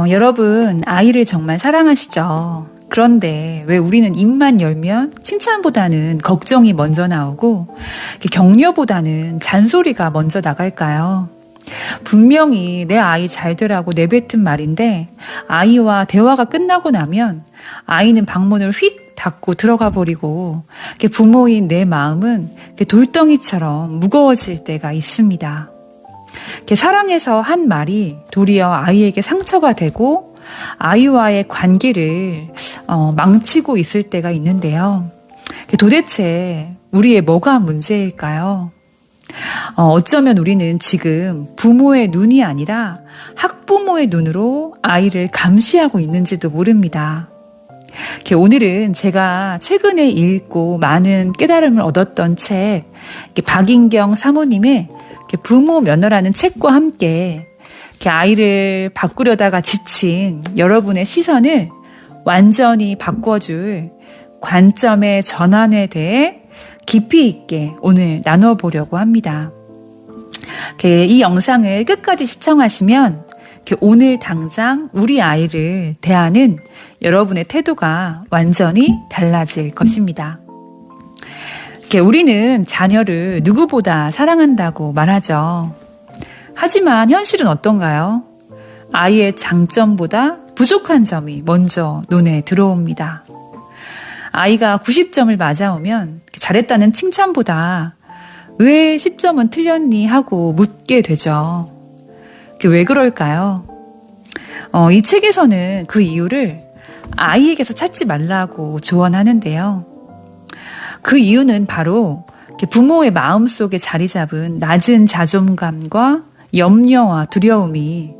여러분, 아이를 정말 사랑하시죠? 그런데 왜 우리는 입만 열면 칭찬보다는 걱정이 먼저 나오고 격려보다는 잔소리가 먼저 나갈까요? 분명히 내 아이 잘 되라고 내뱉은 말인데 아이와 대화가 끝나고 나면 아이는 방문을 휙 닫고 들어가 버리고 부모인 내 마음은 돌덩이처럼 무거워질 때가 있습니다. 사랑해서 한 말이 도리어 아이에게 상처가 되고 아이와의 관계를 망치고 있을 때가 있는데요. 도대체 우리의 뭐가 문제일까요? 어쩌면 우리는 지금 부모의 눈이 아니라 학부모의 눈으로 아이를 감시하고 있는지도 모릅니다. 오늘은 제가 최근에 읽고 많은 깨달음을 얻었던 책, 박인경 사모님의 부모 면허라는 책과 함께 아이를 바꾸려다가 지친 여러분의 시선을 완전히 바꿔줄 관점의 전환에 대해 깊이 있게 오늘 나눠보려고 합니다. 이 영상을 끝까지 시청하시면 오늘 당장 우리 아이를 대하는 여러분의 태도가 완전히 달라질 것입니다. 우리는 자녀를 누구보다 사랑한다고 말하죠. 하지만 현실은 어떤가요? 아이의 장점보다 부족한 점이 먼저 눈에 들어옵니다. 아이가 90점을 맞아오면 잘했다는 칭찬보다 왜 10점은 틀렸니 하고 묻게 되죠. 왜 그럴까요? 이 책에서는 그 이유를 아이에게서 찾지 말라고 조언하는데요. 그 이유는 바로 부모의 마음속에 자리 잡은 낮은 자존감과 염려와 두려움이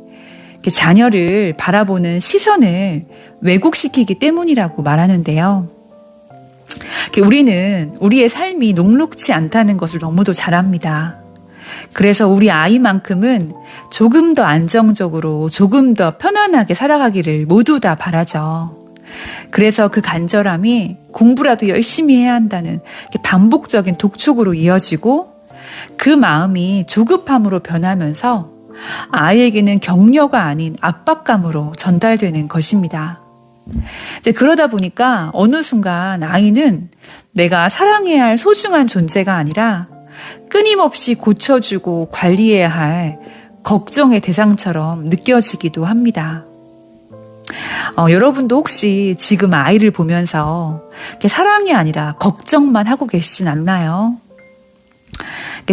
자녀를 바라보는 시선을 왜곡시키기 때문이라고 말하는데요. 우리는 우리의 삶이 녹록지 않다는 것을 너무도 잘 압니다. 그래서 우리 아이만큼은 조금 더 안정적으로, 조금 더 편안하게 살아가기를 모두 다 바라죠. 그래서 그 간절함이 공부라도 열심히 해야 한다는 반복적인 독촉으로 이어지고 그 마음이 조급함으로 변하면서 아이에게는 격려가 아닌 압박감으로 전달되는 것입니다. 그러다 보니까 어느 순간 아이는 내가 사랑해야 할 소중한 존재가 아니라 끊임없이 고쳐주고 관리해야 할 걱정의 대상처럼 느껴지기도 합니다. 여러분도 혹시 지금 아이를 보면서 사랑이 아니라 걱정만 하고 계시진 않나요?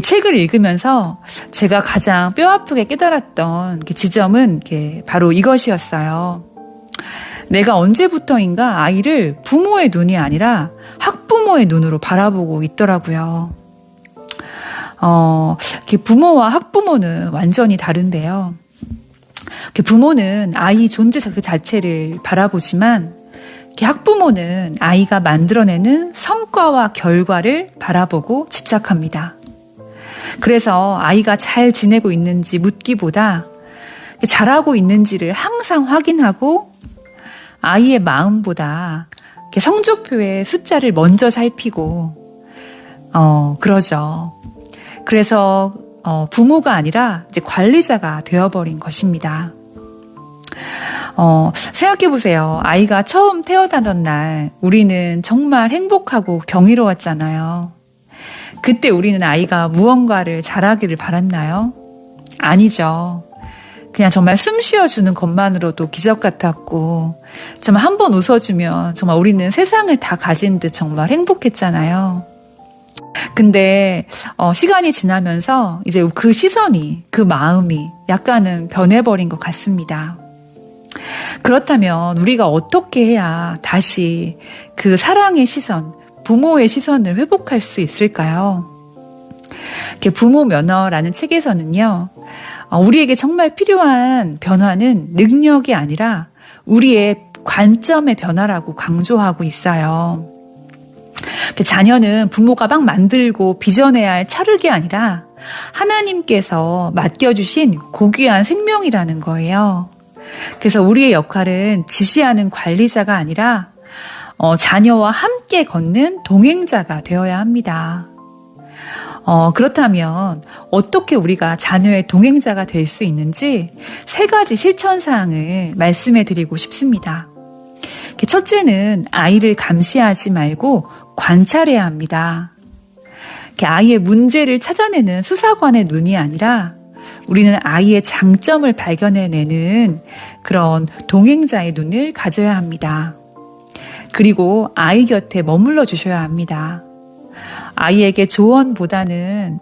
책을 읽으면서 제가 가장 뼈아프게 깨달았던 지점은 바로 이것이었어요. 내가 언제부터인가 아이를 부모의 눈이 아니라 학부모의 눈으로 바라보고 있더라고요. 부모와 학부모는 완전히 다른데요. 부모는 아이 존재 그 자체를 바라보지만 학부모는 아이가 만들어내는 성과와 결과를 바라보고 집착합니다. 그래서 아이가 잘 지내고 있는지 묻기보다 잘하고 있는지를 항상 확인하고 아이의 마음보다 성적표의 숫자를 먼저 살피고 그러죠. 그래서 부모가 아니라 이제 관리자가 되어버린 것입니다. 생각해보세요. 아이가 처음 태어나던 날 우리는 정말 행복하고 경이로웠잖아요. 그때 우리는 아이가 무언가를 잘하기를 바랐나요? 아니죠. 그냥 정말 숨 쉬어주는 것만으로도 기적 같았고 정말 한 번 웃어주면 정말 우리는 세상을 다 가진 듯 정말 행복했잖아요. 근데 시간이 지나면서 이제 그 시선이, 그 마음이 약간은 변해버린 것 같습니다. 그렇다면 우리가 어떻게 해야 다시 그 사랑의 시선, 부모의 시선을 회복할 수 있을까요? 부모 면허라는 책에서는요, 우리에게 정말 필요한 변화는 능력이 아니라 우리의 관점의 변화라고 강조하고 있어요. 자녀는 부모가 막 만들고 빚어내야 할 차르게 아니라 하나님께서 맡겨주신 고귀한 생명이라는 거예요. 그래서 우리의 역할은 지시하는 관리자가 아니라 자녀와 함께 걷는 동행자가 되어야 합니다. 그렇다면 어떻게 우리가 자녀의 동행자가 될 수 있는지 3가지 실천사항을 말씀해 드리고 싶습니다. 첫째는 아이를 감시하지 말고 관찰해야 합니다. 아이의 문제를 찾아내는 수사관의 눈이 아니라 우리는 아이의 장점을 발견해내는 그런 동행자의 눈을 가져야 합니다. 그리고 아이 곁에 머물러 주셔야 합니다. 아이에게 조언보다는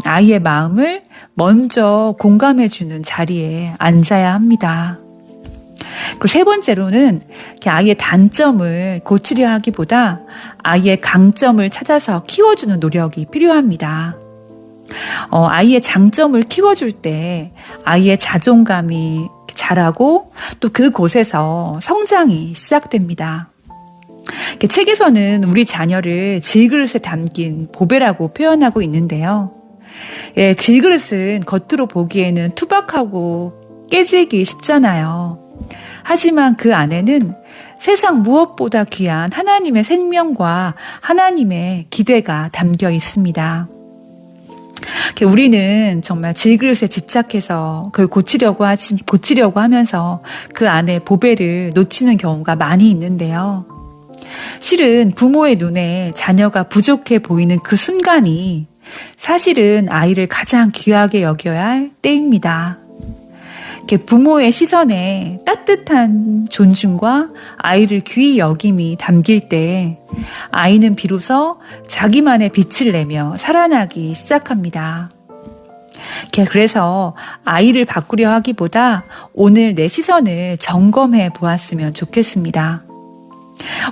아이의 마음을 먼저 공감해주는 자리에 앉아야 합니다. 그리고 3번째로는 아이의 단점을 고치려 하기보다 아이의 강점을 찾아서 키워주는 노력이 필요합니다. 아이의 장점을 키워줄 때 아이의 자존감이 자라고 또 그곳에서 성장이 시작됩니다. 책에서는 우리 자녀를 질그릇에 담긴 보배라고 표현하고 있는데요. 질그릇은 겉으로 보기에는 투박하고 깨지기 쉽잖아요. 하지만 그 안에는 세상 무엇보다 귀한 하나님의 생명과 하나님의 기대가 담겨 있습니다. 우리는 정말 질그릇에 집착해서 그걸 고치려고 하면서 그 안에 보배를 놓치는 경우가 많이 있는데요. 실은 부모의 눈에 자녀가 부족해 보이는 그 순간이 사실은 아이를 가장 귀하게 여겨야 할 때입니다. 부모의 시선에 따뜻한 존중과 아이를 귀히 여김이 담길 때 아이는 비로소 자기만의 빛을 내며 살아나기 시작합니다. 그래서 아이를 바꾸려 하기보다 오늘 내 시선을 점검해 보았으면 좋겠습니다.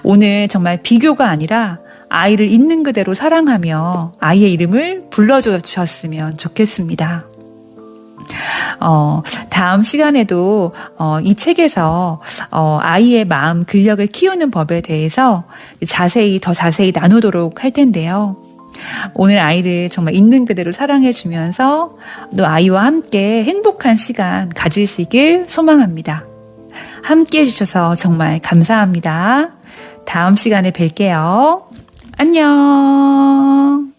오늘 정말 비교가 아니라 아이를 있는 그대로 사랑하며 아이의 이름을 불러주셨으면 좋겠습니다. 다음 시간에도 이 책에서 아이의 마음 근력을 키우는 법에 대해서 더 자세히 나누도록 할 텐데요. 오늘 아이를 정말 있는 그대로 사랑해 주면서 또 아이와 함께 행복한 시간 가지시길 소망합니다. 함께 해주셔서 정말 감사합니다. 다음 시간에 뵐게요. 안녕.